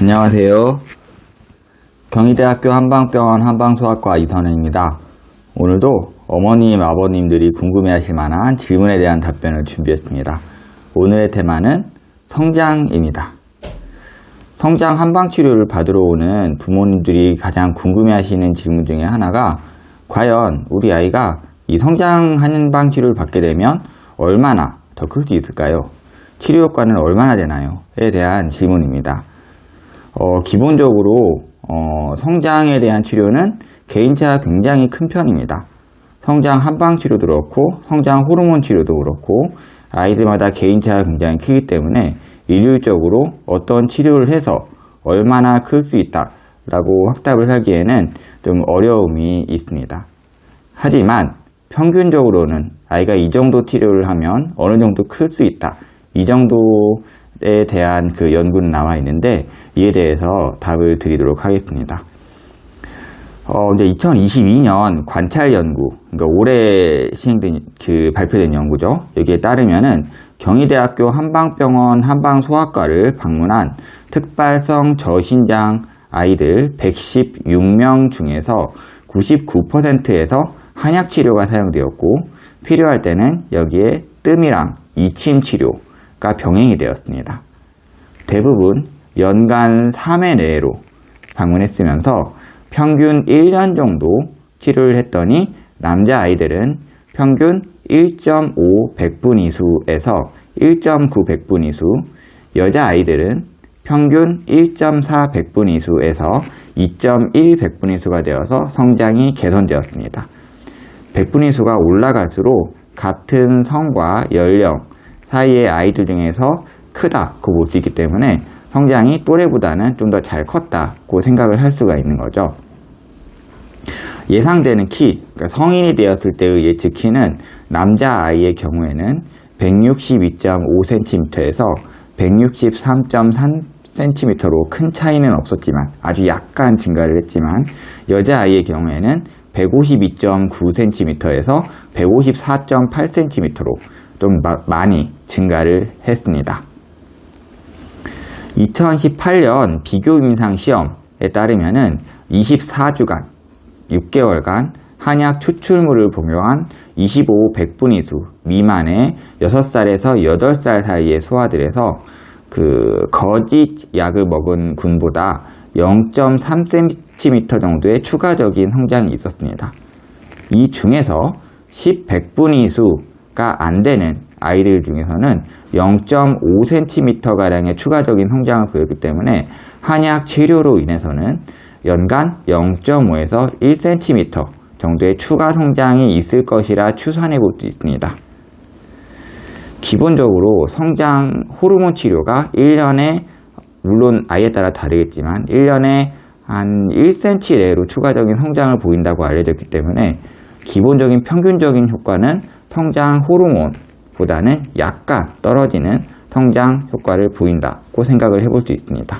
안녕하세요. 경희대학교 한방병원 한방소아과 이선행입니다. 오늘도 어머님, 아버님들이 궁금해하실 만한 질문에 대한 답변을 준비했습니다. 오늘의 테마는 성장입니다. 성장 한방치료를 받으러 오는 부모님들이 가장 궁금해하시는 질문 중에 하나가 과연 우리 아이가 이 성장 한방치료를 받게 되면 얼마나 더 클 수 있을까요? 치료 효과는 얼마나 되나요? 에 대한 질문입니다. 기본적으로 성장에 대한 치료는 개인차가 굉장히 큰 편입니다. 성장 한방 치료도 그렇고 성장 호르몬 치료도 그렇고 아이들마다 개인차가 굉장히 크기 때문에 일률적으로 어떤 치료를 해서 얼마나 클 수 있다라고 확답을 하기에는 좀 어려움이 있습니다. 하지만 평균적으로는 아이가 이 정도 치료를 하면 어느 정도 클 수 있다. 이 정도에 대한 그 연구는 나와 있는데 이에 대해서 답을 드리도록 하겠습니다. 이제 2022년 관찰 연구, 그러니까 올해 발표된 연구죠. 여기에 따르면은 경희대학교 한방병원 한방소아과를 방문한 특발성 저신장 아이들 116명 중에서 99%에서 한약 치료가 사용되었고 필요할 때는 여기에 뜸이랑 이침 치료가 병행이 되었습니다. 대부분 연간 3회 내로 방문했으면서 평균 1년 정도 치료를 했더니 남자아이들은 평균 1.5 백분위수에서 1.9 백분위수, 여자아이들은 평균 1.4 백분위수에서 2.1 백분위수가 되어서 성장이 개선되었습니다. 백분위수가 올라갈수록 같은 성과 연령 사이의 아이들 중에서 크다고 볼 수 있기 때문에 성장이 또래보다는 좀 더 잘 컸다고 생각을 할 수가 있는 거죠. 예상되는 키, 그러니까 성인이 되었을 때의 예측 키는 남자아이의 경우에는 162.5cm에서 163.3cm로 큰 차이는 없었지만 아주 약간 증가를 했지만 여자아이의 경우에는 152.9cm에서 154.8cm로 좀 많이 증가를 했습니다. 2018년 비교 임상 시험에 따르면은 24주간, 6개월간 한약 추출물을 복용한 25 백분위수 미만의 6살에서 8살 사이의 소아들에서 거짓 약을 먹은 군보다 0.3cm 정도의 추가적인 성장이 있었습니다. 이 중에서 10 백분위수가 안 되는 아이들 중에서는 0.5cm가량의 추가적인 성장을 보였기 때문에 한약 치료로 인해서는 연간 0.5에서 1cm 정도의 추가 성장이 있을 것이라 추산해 볼 수 있습니다. 기본적으로 성장 호르몬 치료가 1년에 물론 아이에 따라 다르겠지만 1년에 한 1cm 내로 추가적인 성장을 보인다고 알려졌기 때문에 기본적인 평균적인 효과는 성장 호르몬보다는 약간 떨어지는 성장 효과를 보인다고 생각을 해볼 수 있습니다.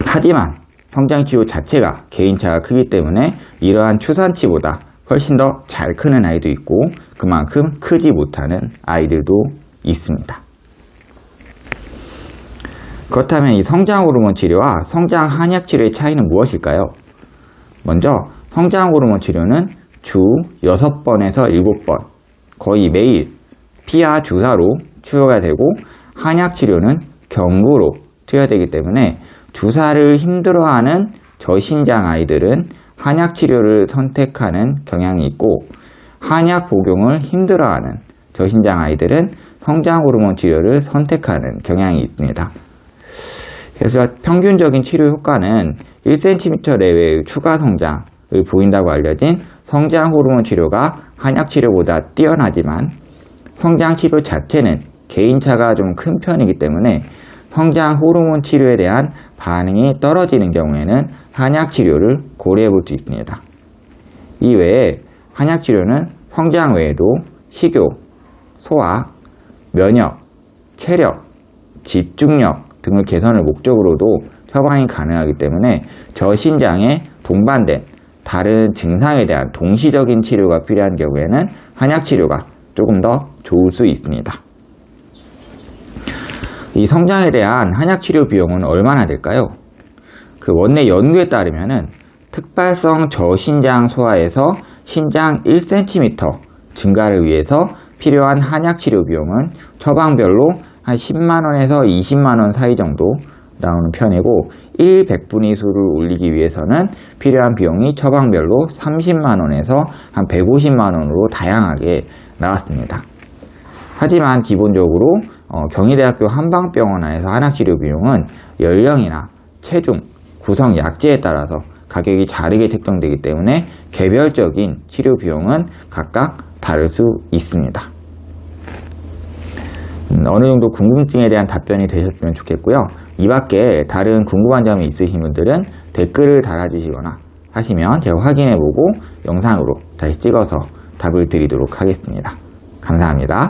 하지만 성장치료 자체가 개인차가 크기 때문에 이러한 추산치보다 훨씬 더 잘 크는 아이도 있고 그만큼 크지 못하는 아이들도 있습니다. 그렇다면 이 성장 호르몬 치료와 성장 한약 치료의 차이는 무엇일까요? 먼저 성장 호르몬 치료는 주 6번에서 7번 거의 매일 피하 주사로 투여가 되고 한약 치료는 경구로 투여되기 때문에 주사를 힘들어하는 저신장 아이들은 한약 치료를 선택하는 경향이 있고 한약 복용을 힘들어하는 저신장 아이들은 성장 호르몬 치료를 선택하는 경향이 있습니다. 그래서 평균적인 치료 효과는 1cm 내외의 추가 성장을 보인다고 알려진 성장 호르몬 치료가 한약 치료보다 뛰어나지만 성장 치료 자체는 개인차가 좀 큰 편이기 때문에 성장 호르몬 치료에 대한 반응이 떨어지는 경우에는 한약 치료를 고려해 볼 수 있습니다. 이외에 한약 치료는 성장 외에도 식욕, 소화, 면역, 체력, 집중력 등을 개선을 목적으로도 처방이 가능하기 때문에 저신장에 동반된 다른 증상에 대한 동시적인 치료가 필요한 경우에는 한약 치료가 조금 더 좋을 수 있습니다. 이 성장에 대한 한약 치료 비용은 얼마나 될까요? 그 원내 연구에 따르면은 특발성 저신장 소아에서 신장 1cm 증가를 위해서 필요한 한약 치료 비용은 처방별로 한 10만원에서 20만원 사이 정도 나오는 편이고 1/100분위수를 올리기 위해서는 필요한 비용이 처방별로 30만원에서 한 150만원으로 다양하게 나왔습니다. 하지만 기본적으로 경희대학교 한방병원 안에서 한약치료 비용은 연령이나 체중, 구성 약제에 따라서 가격이 다르게 책정되기 때문에 개별적인 치료 비용은 각각 다를 수 있습니다. 어느 정도 궁금증에 대한 답변이 되셨으면 좋겠고요. 이 밖에 다른 궁금한 점이 있으신 분들은 댓글을 달아주시거나 하시면 제가 확인해보고 영상으로 다시 찍어서 답을 드리도록 하겠습니다. 감사합니다.